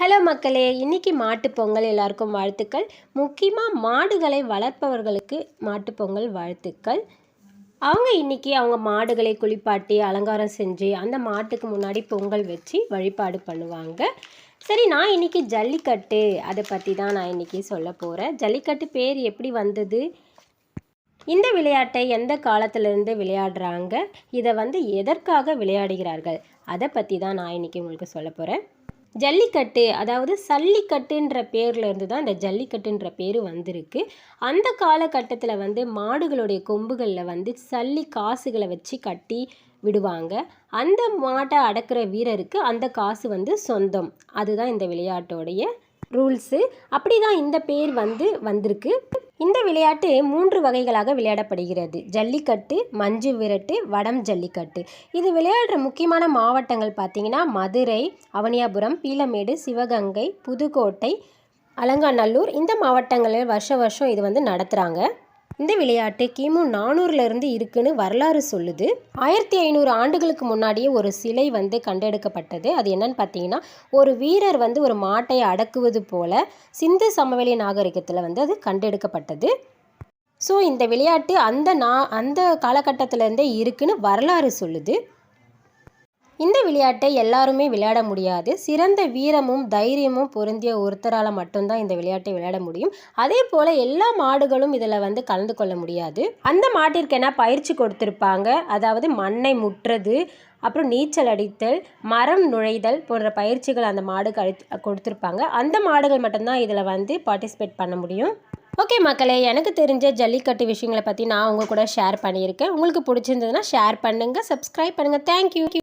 Hello மக்களே, இன்னைக்கு மாட்டுப் பொங்கல் எல்லாருக்கும் வாழ்த்துக்கள். முக்கியமாக மாடுகளை வளர்ப்பவர்களுக்கு மாட்டுப் பொங்கல் வாழ்த்துக்கள். அவங்க இன்னைக்கு அவங்க மாடுகளை குளிப்பாட்டி அலங்காரம் செஞ்சு அந்த மாட்டுக்கு முன்னாடி பொங்கல் வச்சு வழிபாடு பண்ணுவாங்க. சரி, நான் இன்னைக்கு ஜல்லிக்கட்டு அதை பற்றி தான் நான் இன்னைக்கு சொல்ல போகிறேன். ஜல்லிக்கட்டு பேர் எப்படி வந்தது, இந்த விளையாட்டை எந்த காலத்திலிருந்து விளையாடுறாங்க, இதை எதற்காக விளையாடுகிறார்கள், அதை பற்றி தான் நான் இன்னைக்கு உங்களுக்கு சொல்ல போகிறேன். ஜல்லிக்கட்டு அதாவது சல்லிக்கட்டுன்ற பேர்ல இருந்து தான் இந்த ஜல்லிக்கட்டுன்ற பேர் வந்திருக்கு. அந்த காலகட்டத்தில் மாடுகளுடைய கொம்புகளில் சல்லி காசுகளை வச்சு கட்டி விடுவாங்க. அந்த மாட்டை அடக்கிற வீரருக்கு அந்த காசு சொந்தம். அதுதான் இந்த விளையாட்டோடைய ரூல்ஸு. அப்படி தான் இந்த பேர் வந்திருக்கு. இந்த விளையாட்டு 3 வகைகளாக விளையாடப்படுகிறது. ஜல்லிக்கட்டு, மஞ்சு விரட்டு, வடம் ஜல்லிக்கட்டு. இது விளையாடுற முக்கியமான மாவட்டங்கள் பார்த்திங்கன்னா மதுரை, அவனியாபுரம், பீளமேடு, சிவகங்கை, புதுக்கோட்டை, அலங்காநல்லூர். இந்த மாவட்டங்களில் வருஷம் இது நடத்துகிறாங்க. இந்த விளையாட்டு கிமு 400லேருந்து இருக்குன்னு வரலாறு சொல்லுது. 1500 ஆண்டுகளுக்கு முன்னாடியே ஒரு சிலை கண்டெடுக்கப்பட்டது. அது என்னன்னு பார்த்தீங்கன்னா, ஒரு வீரர் ஒரு மாட்டை அடக்குவது போல சிந்து சமவெளி நாகரிகத்தில் அது கண்டெடுக்கப்பட்டது. ஸோ இந்த விளையாட்டு அந்த காலகட்டத்திலேருந்தே இருக்குன்னு வரலாறு சொல்லுது. இந்த விளையாட்டை எல்லாருமே விளையாட முடியாது. சிறந்த வீரமும் தைரியமும் பொருந்திய ஒருத்தரால் மட்டும்தான் இந்த விளையாட்டை விளையாட முடியும். அதே போல் எல்லா மாடுகளும் இதில் கலந்து கொள்ள முடியாது. அந்த மாட்டிற்கென பயிற்சி கொடுத்துருப்பாங்க. அதாவது மண்ணை முற்றுறது, அப்புறம் நீச்சல் அடித்தல், மரம் நுழைதல் போன்ற பயிற்சிகள் அந்த மாடுக்கு கொடுத்துருப்பாங்க. அந்த மாடுகள் மட்டும்தான் இதில் பார்ட்டிசிபேட் பண்ண முடியும். ஓகே மக்களே, எனக்கு தெரிஞ்ச ஜல்லிக்கட்டு விஷயங்களை பற்றி நான் உங்கள் கூட ஷேர் பண்ணியிருக்கேன். உங்களுக்கு பிடிச்சிருந்ததுன்னா ஷேர் பண்ணுங்கள், சப்ஸ்கிரைப் பண்ணுங்கள். தேங்க்யூ.